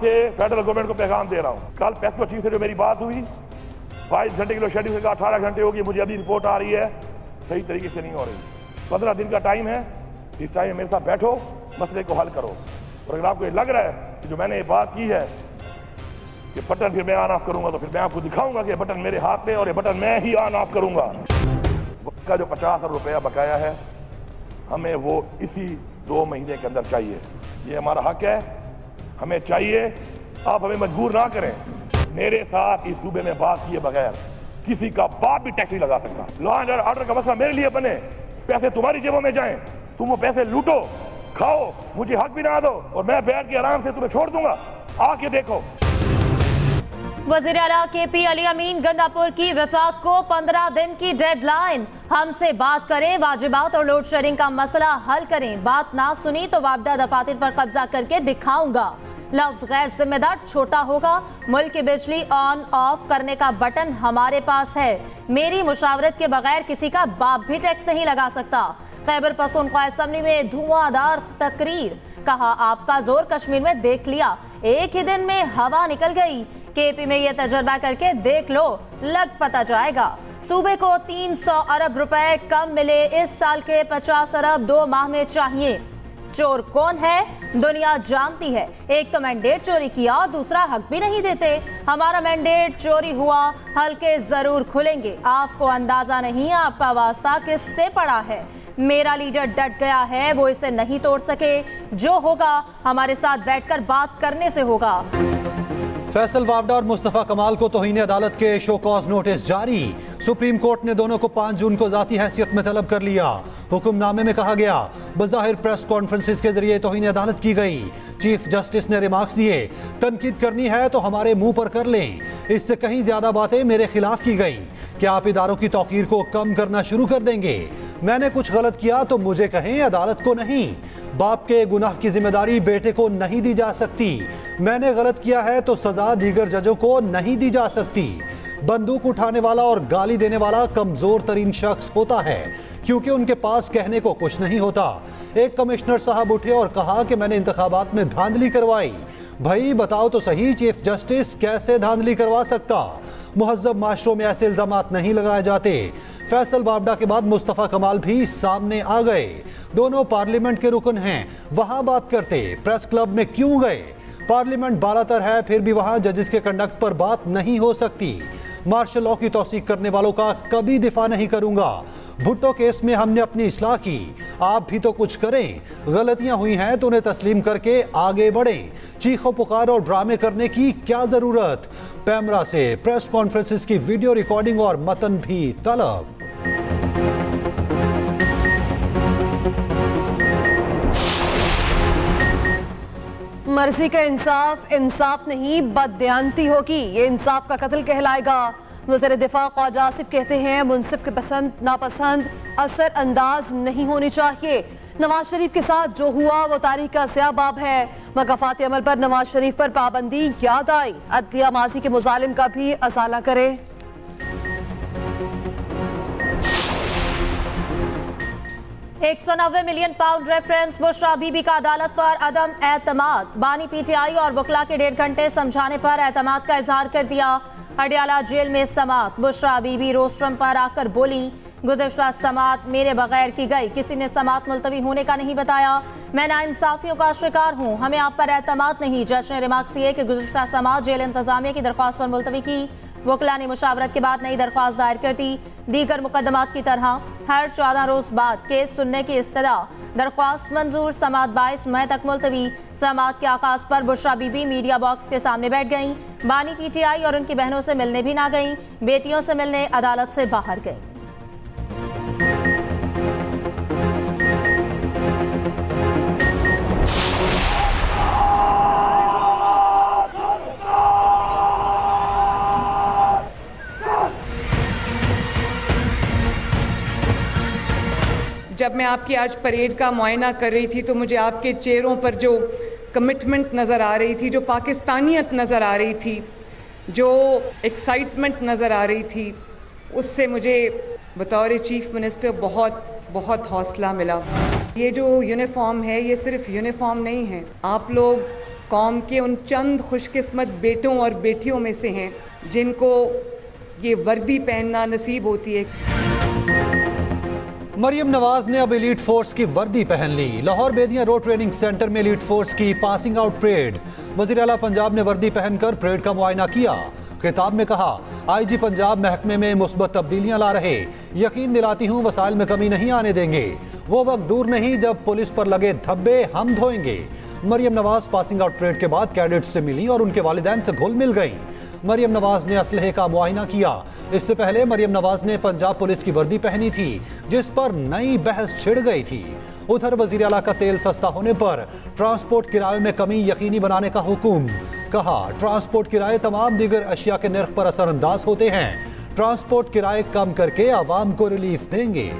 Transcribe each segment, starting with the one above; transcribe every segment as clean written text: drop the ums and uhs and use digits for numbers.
से federal government को पैगाम दे रहा हूँ। कल पेस्को चीफ से जो मेरी बात हुई, 22 घंटे की शेड्यूल से 18 घंटे होगी, मुझे अभी रिपोर्ट आ रही है सही तरीके से नहीं हो रही। 15 दिन का टाइम है, इस टाइम मेरे साथ बैठो, मसले को हल करो। और अगर आपको ये लग रहा है कि जो मैंने ये बात की है कि बटन फिर मैं ऑन ऑफ करूंगा, तो फिर मैं आपको दिखाऊंगा कि बटन मेरे हाथ में और ये बटन मैं ही ऑन ऑफ करूंगा। उसका जो 50,000 रुपया बकाया है, हमें वो इसी 2 महीने के अंदर चाहिए। ये हमारा हक है, हमें चाहिए। आप हमें मजबूर ना करें। मेरे साथ इस सूबे में बात किए बगैर किसी का बाप भी टैक्स नहीं लगा सकता। लॉ एंड ऑर्डर का मसला मेरे लिए बने, पैसे तुम्हारी जेबों में जाएं, तुम वो पैसे लूटो, खाओ, मुझे हक भी ना दो और मैं बैठ के आराम से तुम्हें छोड़ दूंगा। आके देखो। वज़ीर आला KP अली अमीन, गंडापुर की वफाक को 15 दिन की डेडलाइन। हमसे बात करें, वाजिबात और लोड शेडिंग का मसला हल करें। बात ना सुनी तो वापडा दफातर पर कब्जा करके दिखाऊंगा। लफ्ज गैर जिम्मेदार छोटा होगा। मुल्क की बिजली ऑन ऑफ करने का बटन हमारे पास है। मेरी मुशावरत के बगैर किसी का बाप भी टैक्स नहीं लगा सकता। खैबर पख्तूनख्वा असम्बली में धुआंधार तकरीर, कहा आपका जोर कश्मीर में देख लिया, एक ही दिन में हवा निकल गई। KP में यह तजर्बा करके देख लो, लग पता जाएगा। सूबे को 300 अरब रुपए कम मिले, इस साल के 50 अरब 2 माह में चाहिए। चोर कौन है दुनिया जानती है। एक तो मैंडेट चोरी किया और दूसरा हक भी नहीं देते। हमारा मैंडेट चोरी हुआ, हल्के जरूर खुलेंगे। आपको अंदाजा नहीं आपका वास्ता किससे पड़ा है। मेरा लीडर डट गया है, वो इसे नहीं तोड़ सके। जो होगा हमारे साथ बैठकर बात करने से होगा। फैसल वावडा और मुस्तफा कमाल को तौहीन अदालत के शो कॉज नोटिस जारी। सुप्रीम कोर्ट ने दोनों को 5 जून को जाती हैसियत में तलब कर लिया। हुक्मनामे में कहा गया, बज़ाहिर प्रेस कॉन्फ्रेंसिस के जरिए तौहीन अदालत की गई। चीफ जस्टिस ने रिमार्क्स दिए, तनकीद करनी है तो हमारे मुंह पर कर लें। इससे कहीं ज्यादा बातें मेरे खिलाफ की गई। क्या आप इदारों की तौकीर को कम करना शुरू कर देंगे? मैंने कुछ गलत किया तो मुझे कहें, अदालत को नहीं। बाप के गुनाह की जिम्मेदारी बेटे को नहीं दी जा सकती। मैंने गलत किया है तो सजा दीगर जजों को नहीं दी जा सकती। बंदूक उठाने वाला और गाली देने वाला कमजोर तरीन शख्स होता है, क्योंकि उनके पास कहने को कुछ नहीं होता। एक कमिश्नर साहब उठे और कहा कि मैंने इंतखाबात में धांधली करवाई। भाई बताओ तो सही, चीफ जस्टिस कैसे धांधली करवा सकता? मुहज्जब माशरों में ऐसे इल्जामात नहीं लगाए जाते। फैसल वावडा के बाद मुस्तफा कमाल भी सामने आ गए। दोनों पार्लियामेंट के रुकन हैं, वहां बात करते। प्रेस क्लब में क्यों गए? पार्लियामेंट बालातर है, फिर भी वहां जजेस के कंडक्ट पर बात नहीं हो सकती। मार्शल लॉ की तौसीक करने वालों का कभी दिफा नहीं करूंगा। भुट्टो केस में हमने अपनी इस्लाह की, आप भी तो कुछ करें। गलतियां हुई हैं तो उन्हें तस्लीम करके आगे बढ़ें। चीखो पुकार और ड्रामे करने की क्या जरूरत? पैमरा से प्रेस कॉन्फ्रेंसिस की वीडियो रिकॉर्डिंग और मतन भी तलब। मर्जी का इंसाफ इंसाफ नहीं, बददियानती होगी। ये इंसाफ का कत्ल कहलाएगा। वज़ीर दिफा ख्वाजा आसिफ कहते हैं, मुंसिफ के पसंद नापसंद असर अंदाज नहीं होनी चाहिए। नवाज शरीफ के साथ जो हुआ वो तारीख का स्याह बाब है। मकाफाती अमल पर नवाज शरीफ पर पाबंदी याद आई। अदलिया माजी के मुजालिम का भी असाला करे। 190 million pound reference. Bushra Bibi का अदालत पर अदम एतमाद। बानी PTI और वकला के 1.5 घंटे समझाने पर एतमाद का इजहार कर दिया। हडियाला जेल में समात। बुशरा बीबी रोस्ट्रम पर आकर बोली, गुज़श्ता समात मेरे बगैर की गई, किसी ने समात मुलतवी होने का नहीं बताया। मैं नाइंसाफियों का शिकार हूँ, हमें आप पर एतमाद नहीं। जज ने रिमार्क्स दिए कि गुज़श्ता समात जेल इंतजामिया की दरख्वास्त पर मुलतवी की। वकला ने मुशावरत के बाद नई दरख्वास्त दायर कर दी। दीगर मुकदमात की तरह हर 14 रोज बाद केस सुनने की इस्तदा। दरख्वास्त मंजूर। समात 22 मई तक मुलतवी। समात के आगाज पर बुशरा बीबी मीडिया बॉक्स के सामने बैठ गईं। बानी PTI और उनकी बहनों से मिलने भी ना गईं। बेटियों से मिलने अदालत से बाहर गईं। जब मैं आपकी आज परेड का मुआयना कर रही थी तो मुझे आपके चेहरों पर जो कमिटमेंट नज़र आ रही थी, जो पाकिस्तानियत नज़र आ रही थी, जो एक्साइटमेंट नज़र आ रही थी, उससे मुझे बतौर चीफ मिनिस्टर बहुत बहुत हौसला मिला। ये जो यूनिफॉर्म है ये सिर्फ यूनिफॉर्म नहीं है। आप लोग कौम के उन चंद खुशकिस्मत बेटों और बेटियों में से हैं जिनको ये वर्दी पहनना नसीब होती है। मरियम नवाज ने अब एलीट फोर्स की वर्दी पहन ली। लाहौर बेदिया रोड ट्रेनिंग सेंटर में एलीट फोर्स की पासिंग आउट परेड। वज़ीर आला पंजाब ने वर्दी पहनकर परेड का मुआयना किया। खिताब में कहा, आईजी पंजाब महकमे में मुस्बत तब्दीलियां ला रहे, यकीन दिलाती हूं वसाइल में कमी नहीं आने देंगे। वो वक्त दूर नहीं जब पुलिस पर लगे धब्बे हम धोएंगे। Maryam Nawaz passing out parade के बाद कैडेट्स से मिली और उनके वालिदैन से घुल मिल गईं। मरियम नवाज ने असलहे का मुआयना किया। इससे पहले मरियम नवाज ने पंजाब पुलिस की वर्दी पहनी थी, जिस पर नई बहस छिड़ गई थी। उधर वज़ीर आला का तेल सस्ता होने पर ट्रांसपोर्ट किराए में कमी यकीनी बनाने का हुक्म। कहा, ट्रांसपोर्ट किराए तमाम दीगर अशिया के नर्ख पर असरअंदाज होते हैं। ट्रांसपोर्ट किराए कम करके आवाम को रिलीफ देंगे।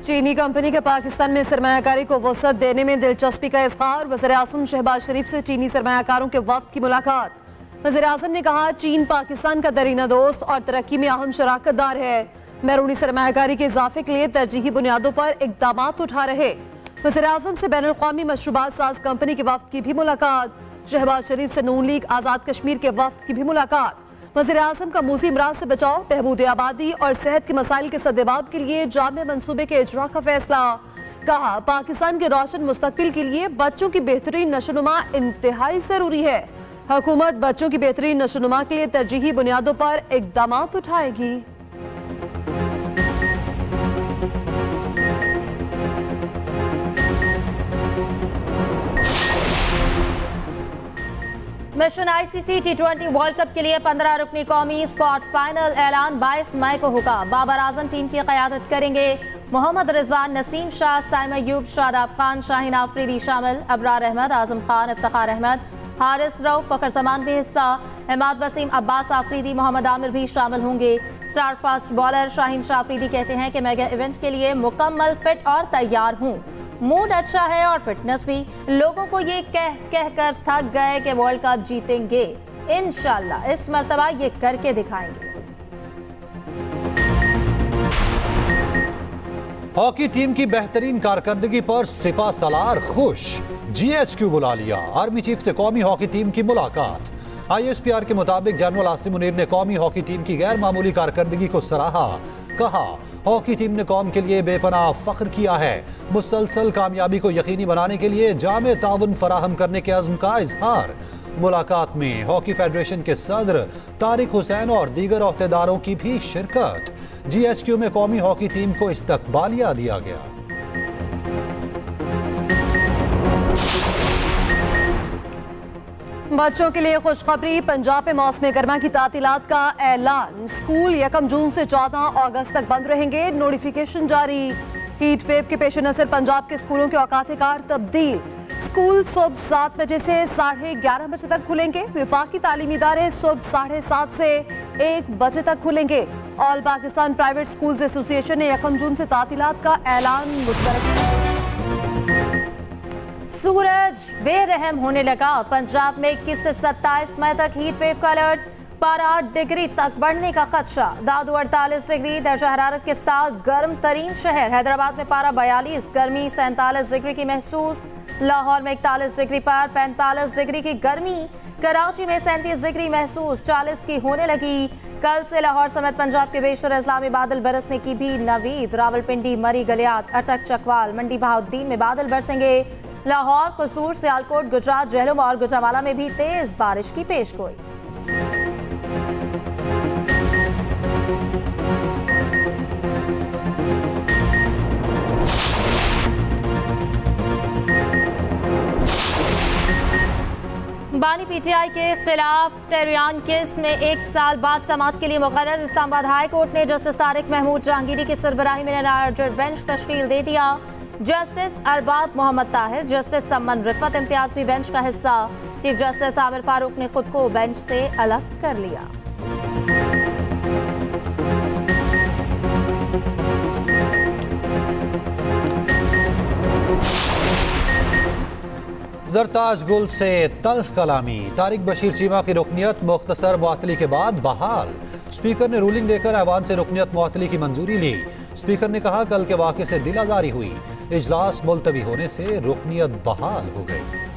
चीनी कंपनी के पाकिस्तान में सरमायाकारी को वसअत देने में दिलचस्पी का इज़हार। वज़ीर आज़म शहबाज शरीफ से चीनी सरमायाकारों के वफ़द की मुलाकात। वज़ीर आज़म ने कहा, चीन पाकिस्तान का दरीना दोस्त और तरक्की में अहम शराकतदार है। बैरूनी सरमायाकारी के इजाफे के लिए तरजीही बुनियादों पर इक़दामात उठा रहे। वज़ीर आज़म से बैनुल अक़वामी मशरूबात साज कंपनी के वफ़द की भी मुलाकात। शहबाज शरीफ से नून लीग आज़ाद कश्मीर के वफ़द की भी मुलाकात। वज़ीर आज़म का मूसी अमराज से बचाव, बहबूद आबादी और सेहत के मसाइल के सद्देबाब के लिए जामे मंसूबे के इजरा का फैसला। कहा, पाकिस्तान के रोशन मुस्तकबिल के लिए बच्चों की बेहतरीन नशोनुमा इंतहाई ज़रूरी है। हुकूमत बच्चों की बेहतरीन नशोनुमा के लिए तरजीही बुनियादों पर इक़दामात उठाएगी। मिशन आईसीसी टी20 वर्ल्ड कप के लिए 15 रुकनी कौमी स्क्वाड फाइनल ऐलान 22 मई को होगा। बाबर आजम टीम की क़यादत करेंगे। मोहम्मद रिजवान, नसीम शाह, साइम अयूब, शादाब खान, शाहीन आफरीदी शामिल। अबरार अहमद, आजम खान, इफ्तिखार अहमद, हारिस रऊफ, फ़खर जमान भी हिस्सा। इमाद वसीम, अब्बास आफरीदी, मोहम्मद आमिर भी शामिल होंगे। Star fast bowler Shaheen Shah Afridi कहते हैं कि मेगा इवेंट के लिए मुकम्मल फिट और तैयार हूँ। मूड अच्छा है और फिटनेस भी। लोगों को ये कह कर थक गए कि वर्ल्ड कप जीतेंगे। इंशाल्लाह इस मर्तबा ये करके दिखाएंगे। हॉकी टीम की बेहतरीन कारकर्दगी पर सिपा सलार खुश। जीएचक्यू बुला लिया। आर्मी चीफ से कौमी हॉकी टीम की मुलाकात। आईएसपीआर के मुताबिक जनरल आसिम मुनीर ने कौमी हॉकी टीम की गैर मामूली कारकर्दगी को सराहा। कहा, हॉकी टीम ने कौम के लिए बेपनाह फख्र किया है। मुसलसल कामयाबी को यकीनी बनाने के लिए जामे ताउन फराहम करने के अज़्म का इजहार। मुलाकात में हॉकी फेडरेशन के सदर तारिक हुसैन और दीगर ओहदेदारों की भी शिरकत। जीएचक्यू में कौमी हॉकी टीम को इस्तकबालिया दिया गया। बच्चों के लिए खुशखबरी। पंजाब में मौसम गर्मा की तातीलात का ऐलान। स्कूल 1 जून से 14 अगस्त तक बंद रहेंगे। नोटिफिकेशन जारी। हीट वेव के पेश नजर पंजाब के स्कूलों के औकात कार तब्दील। स्कूल सुबह 7 बजे से 11:30 बजे तक खुलेंगे। विफाकी तालीमी इदारे सुबह 7:30 से 1 बजे तक खुलेंगे। All Pakistan private schools association ने 1 जून से तातीलात का ऐलान मुस्तरद किया। सूरज बेरहम होने लगा। पंजाब में 21 से 27 मई तक हीट वेव का अलर्ट। पारा 8 डिग्री तक बढ़ने का खदशा। दादू 48 डिग्री दर्जा हरारत के साथ गर्म तरीन शहर। हैदराबाद में पारा 42, गर्मी 47 डिग्री की महसूस। लाहौर में 41 डिग्री पर 45 डिग्री की गर्मी। कराची में 37 डिग्री महसूस, 40 की होने लगी। कल से लाहौर समेत पंजाब के बेशतर अजला में बादल बरसने की भी नवीद। रावलपिंडी, मरी, गलियात, अटक, चकवाल, मंडी बहाउद्दीन में बादल बरसेंगे। लाहौर, कसूर, सियालकोट, गुजरात, जहलुम और गुजरावाला में भी तेज बारिश की पेशगोई। बानी पीटीआई के खिलाफ टेरियान केस में 1 साल बाद समाअत के लिए मुकर्रर। इस्लामाबाद हाई कोर्ट ने जस्टिस तारिक महमूद जहांगीरी की सरबराही में लार्जर बेंच तश्कील दे दिया। जस्टिस अरबाब मोहम्मद ताहिर, जस्टिस सम्मन रिफत इम्तियाज भी बेंच का हिस्सा। चीफ जस्टिस आमिर फारूक ने खुद को बेंच से अलग कर लिया। जरताज गुल से तल्ख कलामी, तारिक बशीर चीमा की रुकनियत मुख्तसर मुअत्तली के बाद बहाल। स्पीकर ने रूलिंग देकर ऐवान से रुकनियत मुअत्तली की मंजूरी ली। स्पीकर ने कहा कल के वाक़े से दिल आज़ारी हुई, इजलास मुलतवी होने से रुकनियत बहाल हो गई।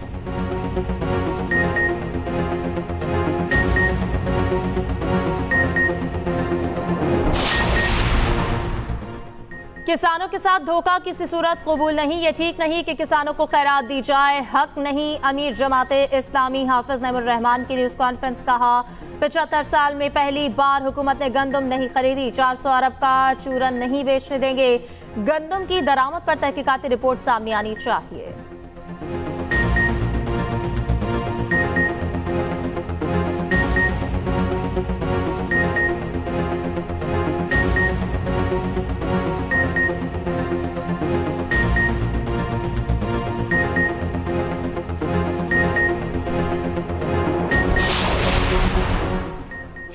किसानों के साथ धोखा किसी सूरत कबूल नहीं। ये ठीक नहीं कि किसानों को खैरात दी जाए, हक नहीं। अमीर जमाते इस्लामी हाफिज नईमुर रहमान की न्यूज़ कॉन्फ्रेंस। कहा 75 साल में पहली बार हुकूमत ने गंदम नहीं खरीदी, 400 अरब का चूरन नहीं बेचने देंगे। गंदम की दरामद पर तहकीकाती रिपोर्ट सामने आनी चाहिए।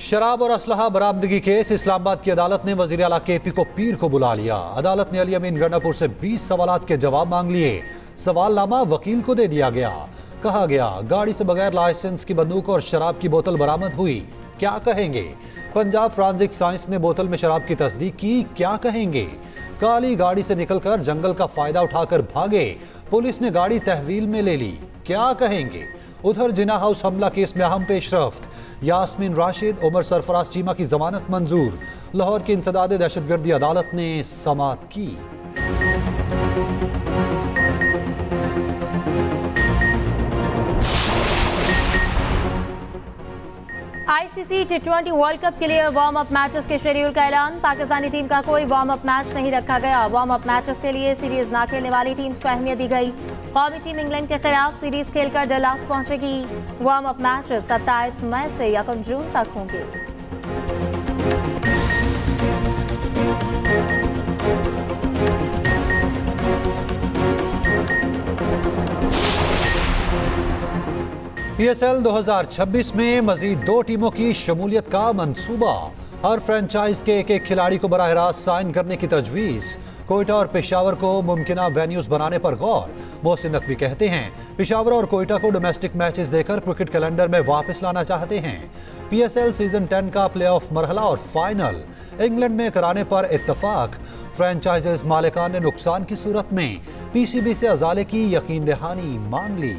शराब और असलहा बरामदगी केस, इस्लामाबाद की अदालत ने वजीर आला केपी को पीर को बुला लिया। अदालत ने अली अमीन गंडापुर से 20 सवालात के जवाब मांग लिए। सवालनामा वकील को दे दिया गया। कहा गया गाड़ी से बगैर लाइसेंस की बंदूक और शराब की बोतल बरामद हुई, क्या कहेंगे? पंजाब फॉरेंसिक साइंस ने बोतल में शराब की तस्दीक की, क्या कहेंगे? काली गाड़ी से निकलकर जंगल का फायदा उठाकर भागे, पुलिस ने गाड़ी तहवील में ले ली, क्या कहेंगे? उधर जिना हाउस हमला केस में अहम पेशरफ्त, यास्मीन राशिद, उमर सरफराज चीमा की जमानत मंजूर। लाहौर की इंसदाद दहशतगर्दी अदालत ने समाअत की। आईसीसी टी20 वर्ल्ड कप के लिए वार्म अप मैचेस के शेड्यूल का ऐलान। पाकिस्तानी टीम का कोई वार्म अप मैच नहीं रखा गया। वार्म अप मैचेस के लिए सीरीज ना खेलने वाली टीम्स को अहमियत दी गई। कौमी टीम इंग्लैंड के खिलाफ सीरीज खेलकर डलास पहुंचेगी। वार्म अप मैचेस 27 मई से 1 जून तक होंगे। PSL 2026 में मजीद 2 टीमों की शमूलियत का मंसूबा। हर फ्रेंचाइज के एक खिलाड़ी को बराह रास्त साइन करने की तजवीज़। कोयटा और पेशावर को मुमकिन वेन्यूज बनाने पर गौर। मोहसिन नकवी कहते हैं पेशावर और कोयटा को डोमेस्टिक मैचेस देकर क्रिकेट कैलेंडर में वापस लाना चाहते हैं। PSL सीजन 10 का प्लेऑफ मरहला और फाइनल इंग्लैंड में कराने पर इत्तफाक। फ्रेंचाइजेज मालिकान ने नुकसान की सूरत में PCB से अजाले की यकीन दहानी मांग ली।